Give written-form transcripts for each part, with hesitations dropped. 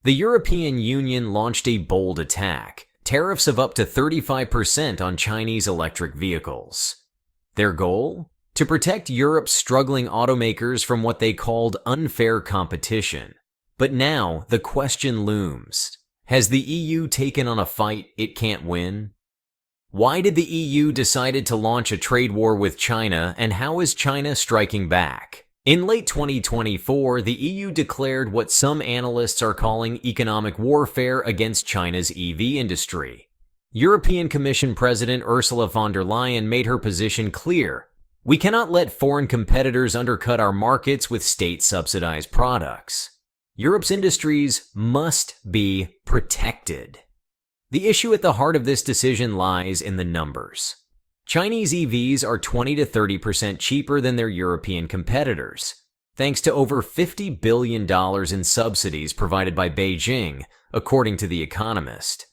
The European Union launched a bold attack, tariffs of up to 35% on Chinese electric vehicles. Their goal? To protect Europe's struggling automakers from what they called unfair competition. But now, the question looms. Has the EU taken on a fight it can't win? Why did the EU decide to launch a trade war with China, and how is China striking back? In late 2024, the EU declared what some analysts are calling economic warfare against China's EV industry. European Commission President Ursula von der Leyen made her position clear. We cannot let foreign competitors undercut our markets with state-subsidized products. Europe's industries must be protected. The issue at the heart of this decision lies in the numbers. Chinese EVs are 20 to 30% cheaper than their European competitors, thanks to over $50 billion in subsidies provided by Beijing, according to The Economist.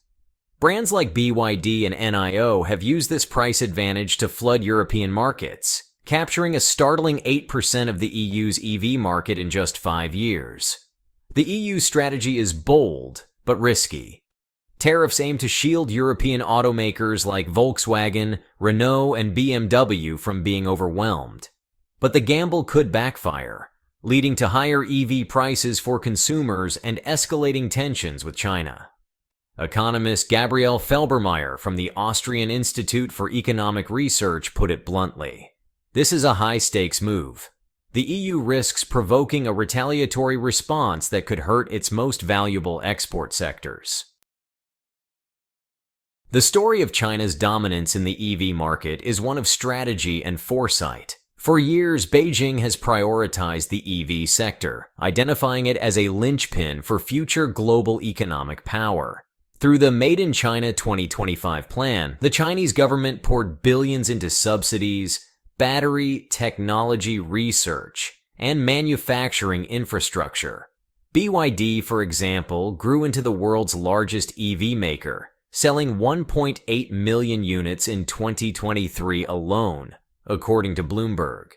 Brands like BYD and NIO have used this price advantage to flood European markets, capturing a startling 8% of the EU's EV market in just 5 years. The EU's strategy is bold, but risky. Tariffs aim to shield European automakers like Volkswagen, Renault, and BMW from being overwhelmed. But the gamble could backfire, leading to higher EV prices for consumers and escalating tensions with China. Economist Gabriele Felbermayr from the Austrian Institute for Economic Research put it bluntly. This is a high-stakes move. The EU risks provoking a retaliatory response that could hurt its most valuable export sectors. The story of China's dominance in the EV market is one of strategy and foresight. For years, Beijing has prioritized the EV sector, identifying it as a linchpin for future global economic power. Through the Made in China 2025 plan, the Chinese government poured billions into subsidies, battery technology research, and manufacturing infrastructure. BYD, for example, grew into the world's largest EV maker, selling 1.8 million units in 2023 alone, according to Bloomberg.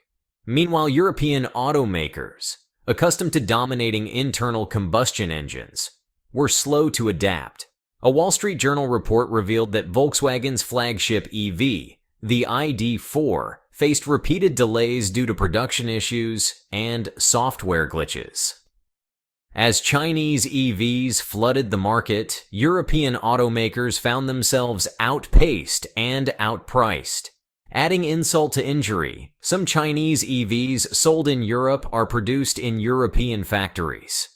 Meanwhile, European automakers, accustomed to dominating internal combustion engines, were slow to adapt. A Wall Street Journal report revealed that Volkswagen's flagship EV, the ID.4, faced repeated delays due to production issues and software glitches. As Chinese EVs flooded the market, European automakers found themselves outpaced and outpriced. Adding insult to injury, some Chinese EVs sold in Europe are produced in European factories.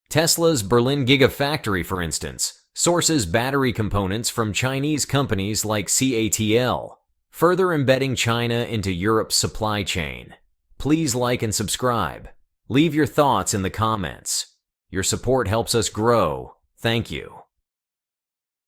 Tesla's Berlin Gigafactory, for instance, sources battery components from Chinese companies like CATL, further embedding China into Europe's supply chain. Please like and subscribe. Leave your thoughts in the comments. Your support helps us grow. Thank you.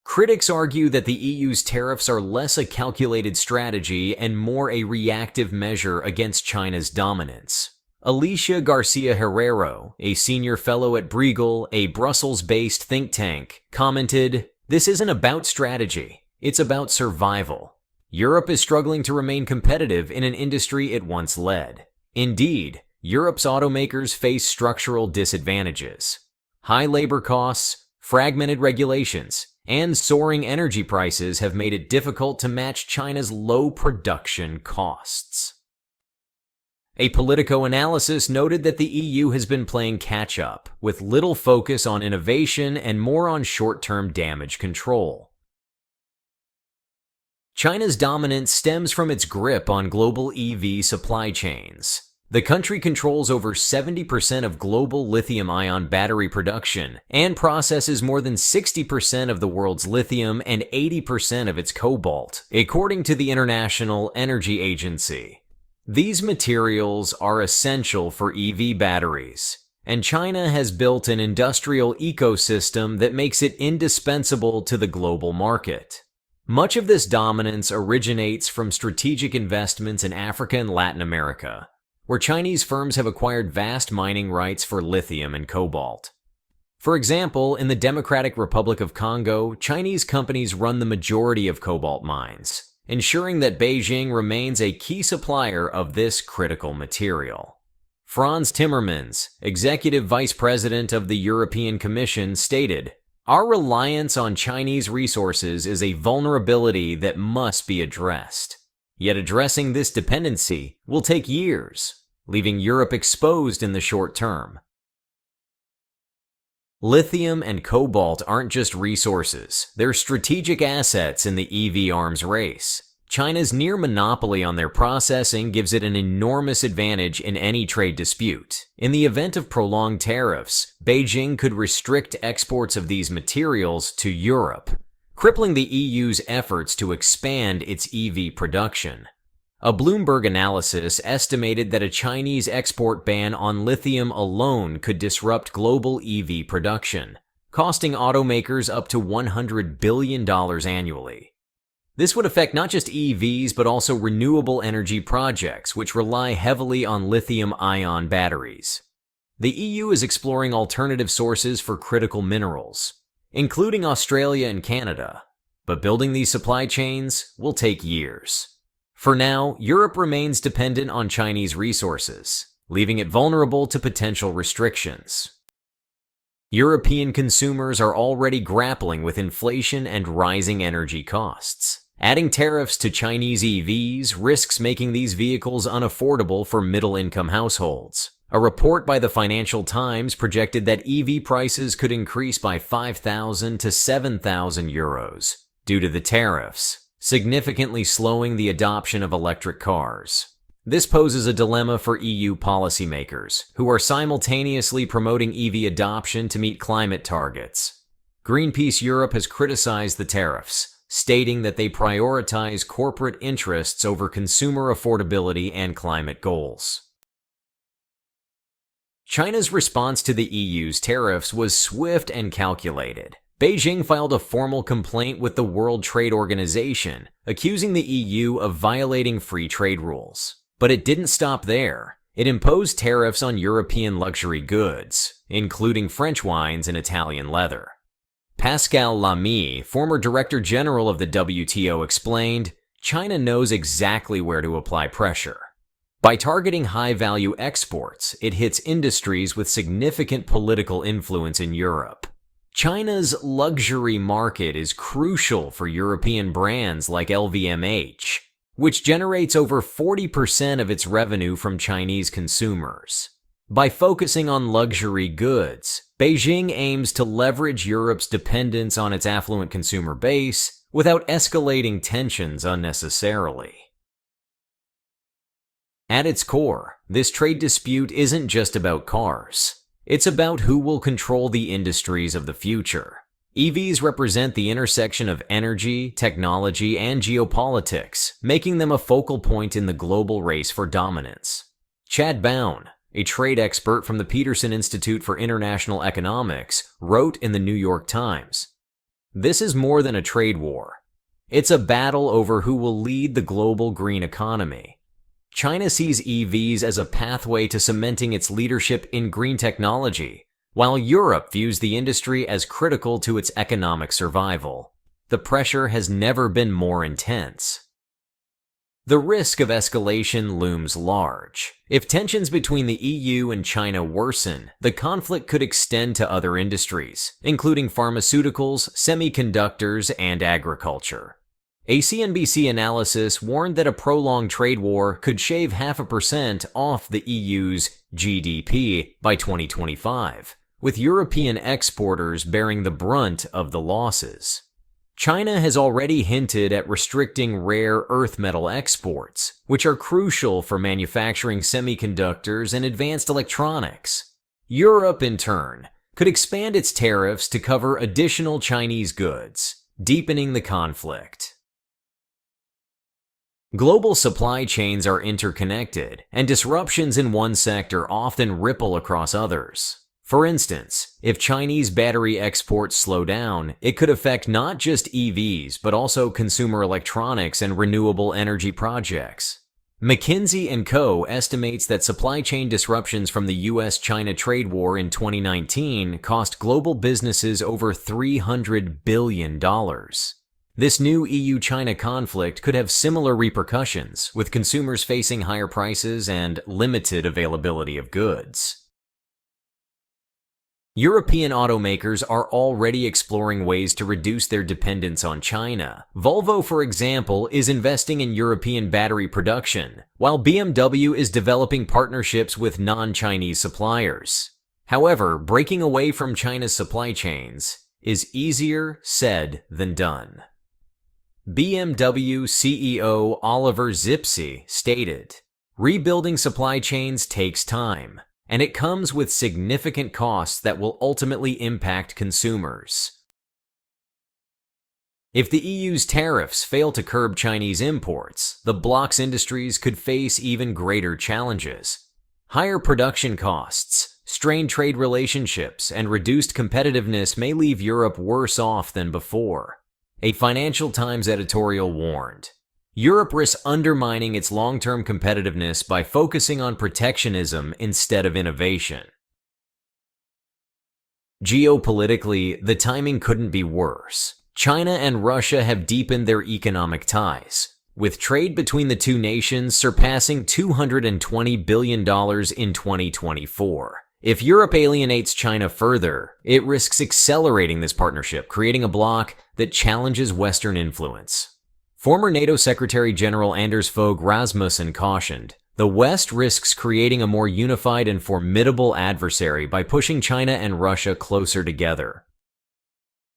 Critics argue that the EU's tariffs are less a calculated strategy and more a reactive measure against China's dominance. Alicia Garcia Herrero, a senior fellow at Bruegel, a Brussels-based think tank, commented, "This isn't about strategy, it's about survival. Europe is struggling to remain competitive in an industry it once led. Indeed, Europe's automakers face structural disadvantages. High labor costs, fragmented regulations, and soaring energy prices have made it difficult to match China's low production costs." A Politico analysis noted that the EU has been playing catch-up, with little focus on innovation and more on short-term damage control. China's dominance stems from its grip on global EV supply chains. The country controls over 70% of global lithium-ion battery production and processes more than 60% of the world's lithium and 80% of its cobalt, according to the International Energy Agency. These materials are essential for EV batteries, and China has built an industrial ecosystem that makes it indispensable to the global market. Much of this dominance originates from strategic investments in Africa and Latin America, where Chinese firms have acquired vast mining rights for lithium and cobalt. For example, in the Democratic Republic of Congo, Chinese companies run the majority of cobalt mines, ensuring that Beijing remains a key supplier of this critical material. Franz Timmermans, Executive Vice President of the European Commission, stated, "Our reliance on Chinese resources is a vulnerability that must be addressed. Yet addressing this dependency will take years, leaving Europe exposed in the short term." Lithium and cobalt aren't just resources, they're strategic assets in the EV arms race. China's near monopoly on their processing gives it an enormous advantage in any trade dispute. In the event of prolonged tariffs, Beijing could restrict exports of these materials to Europe, crippling the EU's efforts to expand its EV production. A Bloomberg analysis estimated that a Chinese export ban on lithium alone could disrupt global EV production, costing automakers up to $100 billion annually. This would affect not just EVs but also renewable energy projects, which rely heavily on lithium-ion batteries. The EU is exploring alternative sources for critical minerals, including Australia and Canada, but building these supply chains will take years. For now, Europe remains dependent on Chinese resources, leaving it vulnerable to potential restrictions. European consumers are already grappling with inflation and rising energy costs. Adding tariffs to Chinese EVs risks making these vehicles unaffordable for middle-income households. A report by the Financial Times projected that EV prices could increase by 5,000 to 7,000 euros due to the tariffs, significantly slowing the adoption of electric cars. This poses a dilemma for EU policymakers, who are simultaneously promoting EV adoption to meet climate targets. Greenpeace Europe has criticized the tariffs, stating that they prioritize corporate interests over consumer affordability and climate goals. China's response to the EU's tariffs was swift and calculated. Beijing filed a formal complaint with the World Trade Organization, accusing the EU of violating free trade rules. But it didn't stop there. It imposed tariffs on European luxury goods, including French wines and Italian leather. Pascal Lamy, former Director General of the WTO, explained, "China knows exactly where to apply pressure. By targeting high-value exports, it hits industries with significant political influence in Europe. China's luxury market is crucial for European brands like LVMH, which generates over 40% of its revenue from Chinese consumers. By focusing on luxury goods, Beijing aims to leverage Europe's dependence on its affluent consumer base without escalating tensions unnecessarily." At its core, this trade dispute isn't just about cars. It's about who will control the industries of the future. EVs represent the intersection of energy, technology, and geopolitics, making them a focal point in the global race for dominance. Chad Bown, a trade expert from the Peterson Institute for International Economics, wrote in the New York Times, "This is more than a trade war. It's a battle over who will lead the global green economy. China sees EVs as a pathway to cementing its leadership in green technology, while Europe views the industry as critical to its economic survival. The pressure has never been more intense." The risk of escalation looms large. If tensions between the EU and China worsen, the conflict could extend to other industries, including pharmaceuticals, semiconductors, and agriculture. A CNBC analysis warned that a prolonged trade war could shave 0.5% off the EU's GDP by 2025, with European exporters bearing the brunt of the losses. China has already hinted at restricting rare earth metal exports, which are crucial for manufacturing semiconductors and advanced electronics. Europe, in turn, could expand its tariffs to cover additional Chinese goods, deepening the conflict. Global supply chains are interconnected, and disruptions in one sector often ripple across others. For instance, if Chinese battery exports slow down, it could affect not just EVs, but also consumer electronics and renewable energy projects. McKinsey & Co. estimates that supply chain disruptions from the US-China trade war in 2019 cost global businesses over $300 billion. This new EU-China conflict could have similar repercussions, with consumers facing higher prices and limited availability of goods. European automakers are already exploring ways to reduce their dependence on China. Volvo, for example, is investing in European battery production, while BMW is developing partnerships with non-Chinese suppliers. However, breaking away from China's supply chains is easier said than done. BMW CEO Oliver Zipse stated, "Rebuilding supply chains takes time, and it comes with significant costs that will ultimately impact consumers." If the EU's tariffs fail to curb Chinese imports, the bloc's industries could face even greater challenges. Higher production costs, strained trade relationships, and reduced competitiveness may leave Europe worse off than before. A Financial Times editorial warned, Europe risks undermining its long-term competitiveness by focusing on protectionism instead of innovation. Geopolitically, the timing couldn't be worse. China and Russia have deepened their economic ties, with trade between the two nations surpassing $220 billion in 2024. If Europe alienates China further, it risks accelerating this partnership, creating a bloc that challenges Western influence. Former NATO Secretary General Anders Fogh Rasmussen cautioned, "The West risks creating a more unified and formidable adversary by pushing China and Russia closer together."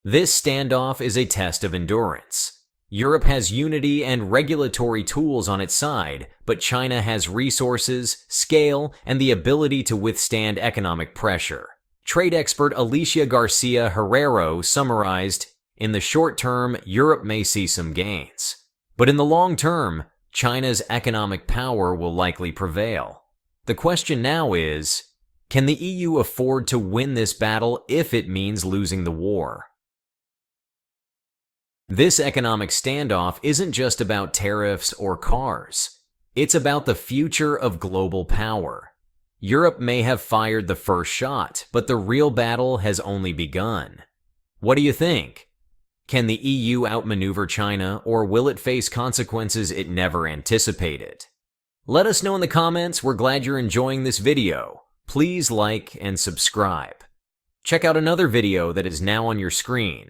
This standoff is a test of endurance. Europe has unity and regulatory tools on its side, but China has resources, scale, and the ability to withstand economic pressure. Trade expert Alicia Garcia Herrero summarized, "In the short term, Europe may see some gains. But in the long term, China's economic power will likely prevail." The question now is, can the EU afford to win this battle if it means losing the war? This economic standoff isn't just about tariffs or cars. It's about the future of global power. Europe may have fired the first shot, but the real battle has only begun. What do you think? Can the EU outmaneuver China, or will it face consequences it never anticipated? Let us know in the comments. We're glad you're enjoying this video. Please like and subscribe. Check out another video that is now on your screen.